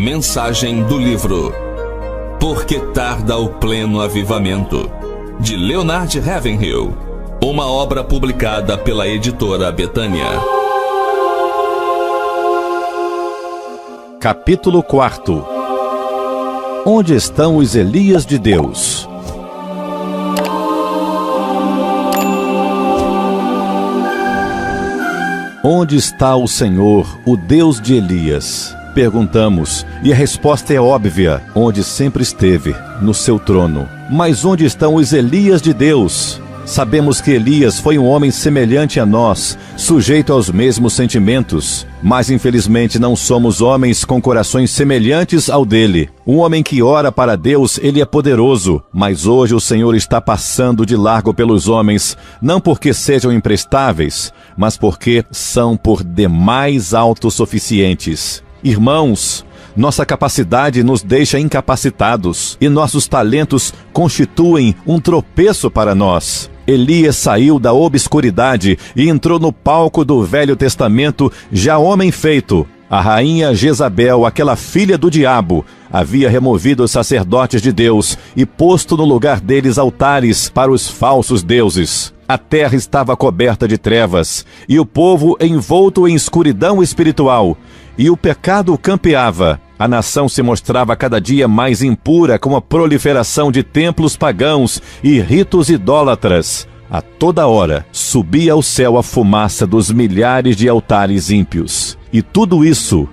Mensagem do livro Por que tarda o pleno avivamento, de Leonard Ravenhill, uma obra publicada pela editora Betânia. Capítulo 4. Onde estão os Elias de Deus? Onde está o Senhor, o Deus de Elias? Perguntamos, e a resposta é óbvia: onde sempre esteve, no seu trono. Mas onde estão os Elias de Deus? Sabemos que Elias foi um homem semelhante a nós, sujeito aos mesmos sentimentos, mas infelizmente não somos homens com corações semelhantes ao dele. Um homem que ora para Deus, ele é poderoso, mas hoje o Senhor está passando de largo pelos homens, não porque sejam imprestáveis, mas porque são por demais autossuficientes. Irmãos, nossa capacidade nos deixa incapacitados e nossos talentos constituem um tropeço para nós. Elias saiu da obscuridade e entrou no palco do Velho Testamento já homem feito. A rainha Jezabel, aquela filha do diabo, havia removido os sacerdotes de Deus e posto no lugar deles altares para os falsos deuses. A terra estava coberta de trevas e o povo envolto em escuridão espiritual, e o pecado campeava. A nação se mostrava cada dia mais impura com a proliferação de templos pagãos e ritos idólatras. A toda hora subia ao céu a fumaça dos milhares de altares ímpios. E tudo isso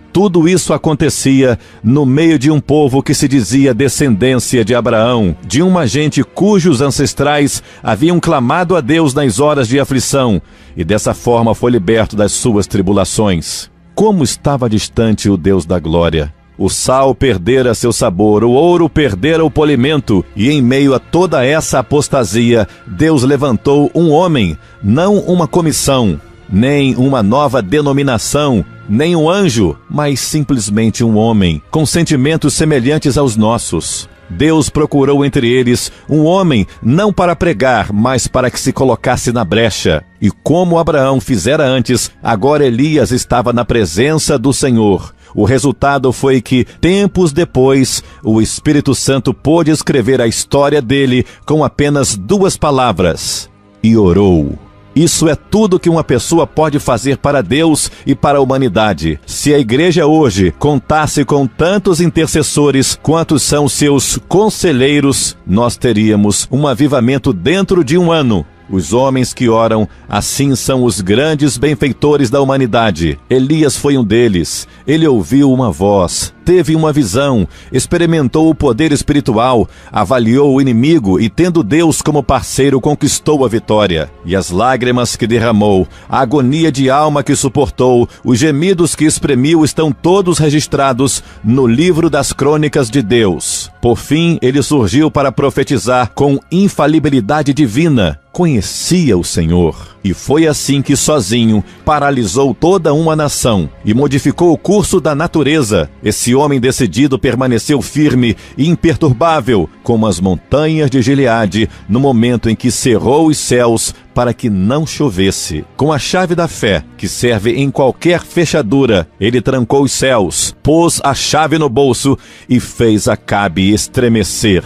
acontecia no meio de um povo que se dizia descendência de Abraão, de uma gente cujos ancestrais haviam clamado a Deus nas horas de aflição, e dessa forma foi liberto das suas tribulações. Como estava distante o Deus da glória! O sal perdera seu sabor, o ouro perdera o polimento, e em meio a toda essa apostasia, Deus levantou um homem, não uma comissão, nem uma nova denominação, nem um anjo, mas simplesmente um homem, com sentimentos semelhantes aos nossos. Deus procurou entre eles um homem, não para pregar, mas para que se colocasse na brecha. E como Abraão fizera antes, agora Elias estava na presença do Senhor. O resultado foi que, tempos depois, o Espírito Santo pôde escrever a história dele com apenas 2 palavras: e orou. Isso é tudo que uma pessoa pode fazer para Deus e para a humanidade. Se a igreja hoje contasse com tantos intercessores quantos são seus conselheiros, nós teríamos um avivamento dentro de um ano. Os homens que oram, assim são os grandes benfeitores da humanidade. Elias foi um deles. Ele ouviu uma voz, teve uma visão, experimentou o poder espiritual, avaliou o inimigo e, tendo Deus como parceiro, conquistou a vitória. E as lágrimas que derramou, a agonia de alma que suportou, os gemidos que exprimiu estão todos registrados no livro das crônicas de Deus. Por fim, ele surgiu para profetizar com infalibilidade divina. Conhecia o Senhor, e foi assim que sozinho paralisou toda uma nação e modificou o curso da natureza. Esse homem decidido permaneceu firme e imperturbável, como as montanhas de Gileade, no momento em que cerrou os céus para que não chovesse. Com a chave da fé, que serve em qualquer fechadura, ele trancou os céus, pôs a chave no bolso e fez Acabe estremecer.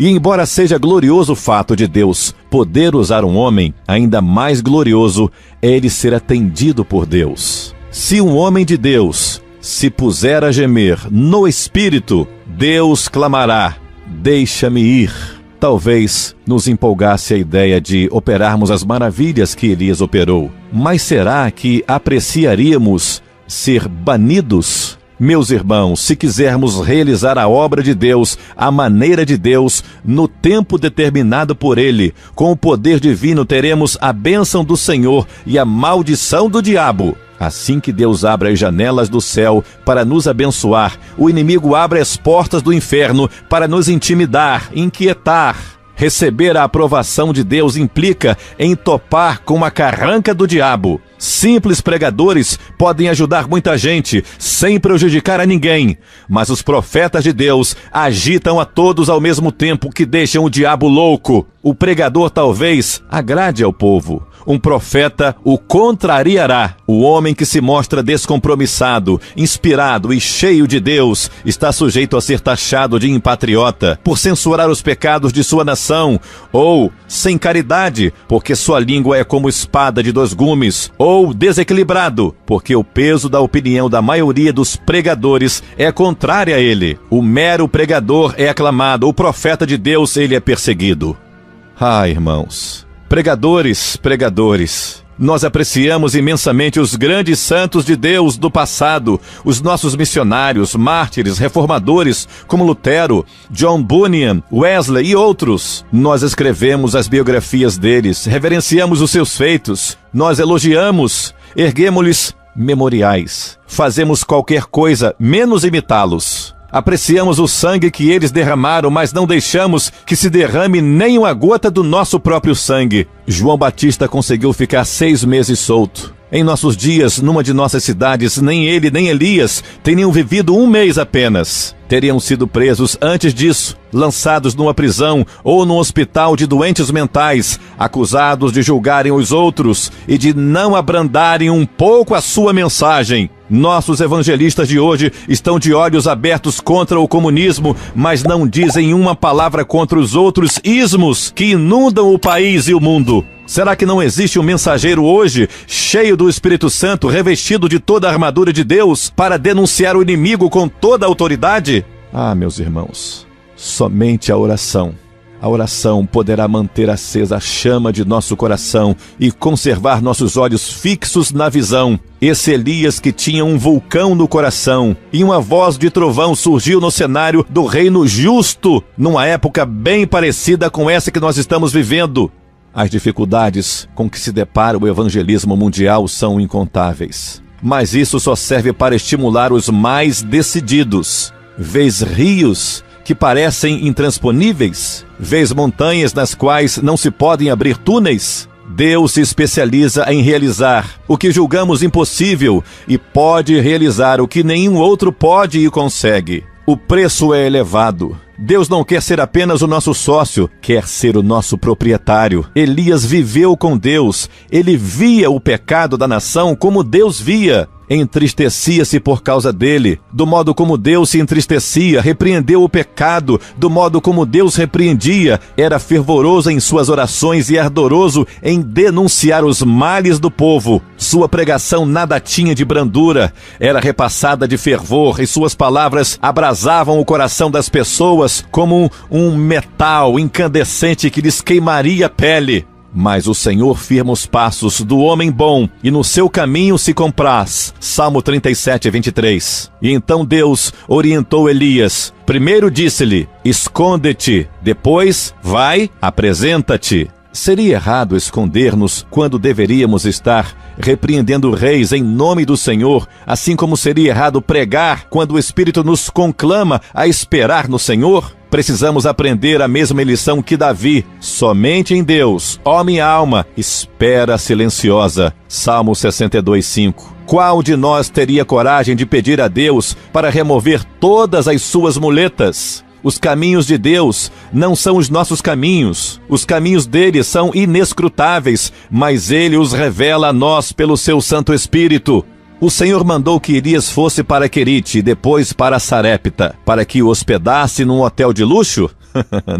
E embora seja glorioso o fato de Deus poder usar um homem, ainda mais glorioso é ele ser atendido por Deus. Se um homem de Deus se puser a gemer no Espírito, Deus clamará: deixa-me ir. Talvez nos empolgasse a ideia de operarmos as maravilhas que Elias operou. Mas será que apreciaríamos ser banidos? Meus irmãos, se quisermos realizar a obra de Deus, à maneira de Deus, no tempo determinado por Ele, com o poder divino teremos a bênção do Senhor e a maldição do diabo. Assim que Deus abre as janelas do céu para nos abençoar, o inimigo abre as portas do inferno para nos intimidar, inquietar. Receber a aprovação de Deus implica em topar com a carranca do diabo. Simples pregadores podem ajudar muita gente, sem prejudicar a ninguém. Mas os profetas de Deus agitam a todos ao mesmo tempo, que deixam o diabo louco. O pregador talvez agrade ao povo. Um profeta o contrariará. O homem que se mostra descompromissado, inspirado e cheio de Deus está sujeito a ser taxado de impatriota por censurar os pecados de sua nação, ou sem caridade, porque sua língua é como espada de dois gumes, ou desequilibrado, porque o peso da opinião da maioria dos pregadores é contrária a ele. O mero pregador é aclamado, o profeta de Deus, ele é perseguido. Irmãos, pregadores, nós apreciamos imensamente os grandes santos de Deus do passado, os nossos missionários, mártires, reformadores, como Lutero, John Bunyan, Wesley e outros. Nós escrevemos as biografias deles, reverenciamos os seus feitos, nós elogiamos, erguemos-lhes memoriais, fazemos qualquer coisa menos imitá-los. Apreciamos o sangue que eles derramaram, mas não deixamos que se derrame nem uma gota do nosso próprio sangue. João Batista conseguiu ficar 6 meses solto. Em nossos dias, numa de nossas cidades, nem ele nem Elias teriam vivido 1 mês apenas. Teriam sido presos antes disso, lançados numa prisão ou num hospital de doentes mentais, acusados de julgarem os outros e de não abrandarem um pouco a sua mensagem. Nossos evangelistas de hoje estão de olhos abertos contra o comunismo, mas não dizem uma palavra contra os outros ismos que inundam o país e o mundo. Será que não existe um mensageiro hoje, cheio do Espírito Santo, revestido de toda a armadura de Deus, para denunciar o inimigo com toda a autoridade? Meus irmãos, somente a oração poderá manter acesa a chama de nosso coração e conservar nossos olhos fixos na visão. Esse Elias que tinha um vulcão no coração e uma voz de trovão surgiu no cenário do reino justo, numa época bem parecida com essa que nós estamos vivendo. As dificuldades com que se depara o evangelismo mundial são incontáveis. Mas isso só serve para estimular os mais decididos. Vês rios que parecem intransponíveis? Vês montanhas nas quais não se podem abrir túneis? Deus se especializa em realizar o que julgamos impossível e pode realizar o que nenhum outro pode e consegue. O preço é elevado. Deus não quer ser apenas o nosso sócio, quer ser o nosso proprietário. Elias viveu com Deus. Ele via o pecado da nação como Deus via. Entristecia-se por causa dele. Do modo como Deus se entristecia, repreendeu o pecado. Do modo como Deus repreendia, era fervoroso em suas orações e ardoroso em denunciar os males do povo. Sua pregação nada tinha de brandura, era repassada de fervor, e suas palavras abrasavam o coração das pessoas como um metal incandescente que lhes queimaria a pele. Mas o Senhor firma os passos do homem bom, e no seu caminho se compraz. Salmo 37, 23. E então Deus orientou Elias. Primeiro disse-lhe, esconde-te. Depois, vai, apresenta-te. Seria errado esconder-nos quando deveríamos estar repreendendo reis em nome do Senhor, assim como seria errado pregar quando o Espírito nos conclama a esperar no Senhor? Precisamos aprender a mesma lição que Davi. Somente em Deus, ó minha alma, espera silenciosa. Salmo 62, 5. Qual de nós teria coragem de pedir a Deus para remover todas as suas muletas? Os caminhos de Deus não são os nossos caminhos. Os caminhos dele são inescrutáveis, mas ele os revela a nós pelo seu Santo Espírito. O Senhor mandou que Elias fosse para Querite e depois para Sarepta, para que o hospedasse num hotel de luxo?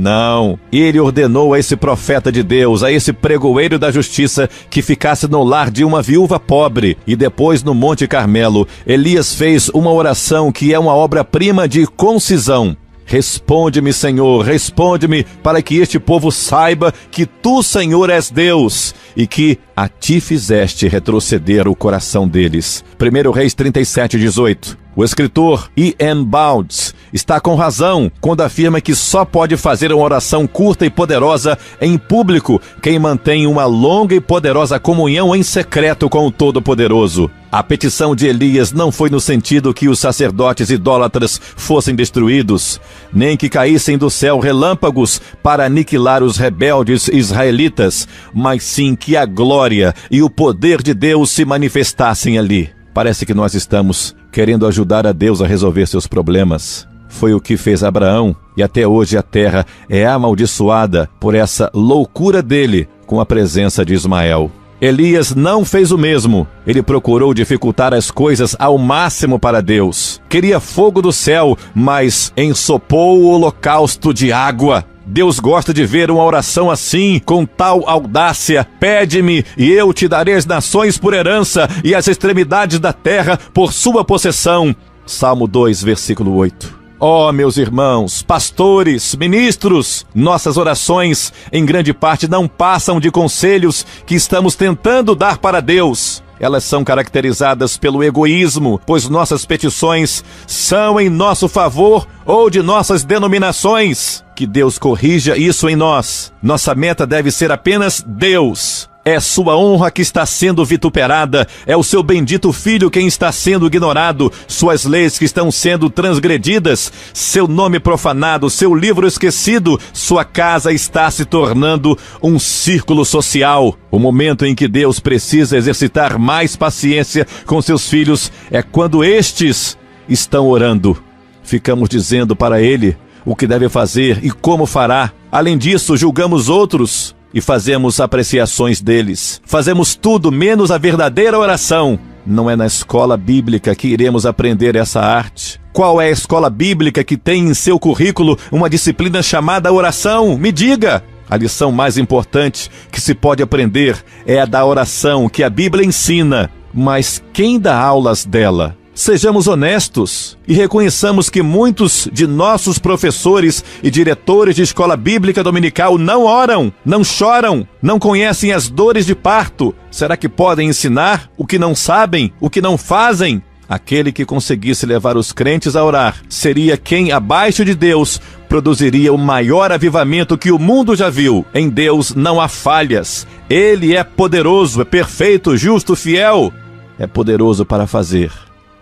Não. Ele ordenou a esse profeta de Deus, a esse pregoeiro da justiça, que ficasse no lar de uma viúva pobre. E depois, no Monte Carmelo, Elias fez uma oração que é uma obra-prima de concisão. Responde-me, Senhor, responde-me, para que este povo saiba que tu, Senhor, és Deus, e que a ti fizeste retroceder o coração deles. 1 Reis 37, 18. O escritor E.M. Bounds está com razão quando afirma que só pode fazer uma oração curta e poderosa em público quem mantém uma longa e poderosa comunhão em secreto com o Todo-Poderoso. A petição de Elias não foi no sentido que os sacerdotes idólatras fossem destruídos, nem que caíssem do céu relâmpagos para aniquilar os rebeldes israelitas, mas sim que a glória e o poder de Deus se manifestassem ali. Parece que nós estamos querendo ajudar a Deus a resolver seus problemas. Foi o que fez Abraão, e até hoje a terra é amaldiçoada por essa loucura dele com a presença de Ismael. Elias não fez o mesmo. Ele procurou dificultar as coisas ao máximo para Deus. Queria fogo do céu, mas ensopou o holocausto de água. Deus gosta de ver uma oração assim, com tal audácia. Pede-me, e eu te darei as nações por herança, e as extremidades da terra por sua possessão. Salmo 2, versículo 8. Ó, meus irmãos, pastores, ministros, nossas orações, em grande parte, não passam de conselhos que estamos tentando dar para Deus. Elas são caracterizadas pelo egoísmo, pois nossas petições são em nosso favor ou de nossas denominações. Que Deus corrija isso em nós. Nossa meta deve ser apenas Deus. É sua honra que está sendo vituperada, é o seu bendito filho quem está sendo ignorado, suas leis que estão sendo transgredidas, seu nome profanado, seu livro esquecido, sua casa está se tornando um círculo social. O momento em que Deus precisa exercitar mais paciência com seus filhos é quando estes estão orando. Ficamos dizendo para ele o que deve fazer e como fará. Além disso, julgamos outros e fazemos apreciações deles. Fazemos tudo menos a verdadeira oração. Não é na escola bíblica que iremos aprender essa arte. Qual é a escola bíblica que tem em seu currículo uma disciplina chamada oração? Me diga! A lição mais importante que se pode aprender é a da oração que a Bíblia ensina. Mas quem dá aulas dela? Sejamos honestos e reconheçamos que muitos de nossos professores e diretores de escola bíblica dominical não oram, não choram, não conhecem as dores de parto. Será que podem ensinar o que não sabem, o que não fazem? Aquele que conseguisse levar os crentes a orar seria quem, abaixo de Deus, produziria o maior avivamento que o mundo já viu. Em Deus não há falhas. Ele é poderoso, é perfeito, justo, fiel. É poderoso para fazer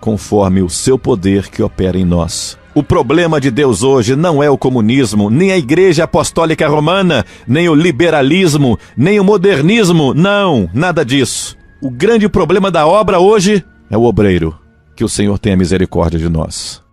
conforme o seu poder que opera em nós. O problema de Deus hoje não é o comunismo, nem a Igreja Apostólica Romana, nem o liberalismo, nem o modernismo. Não, nada disso. O grande problema da obra hoje é o obreiro. Que o Senhor tenha misericórdia de nós.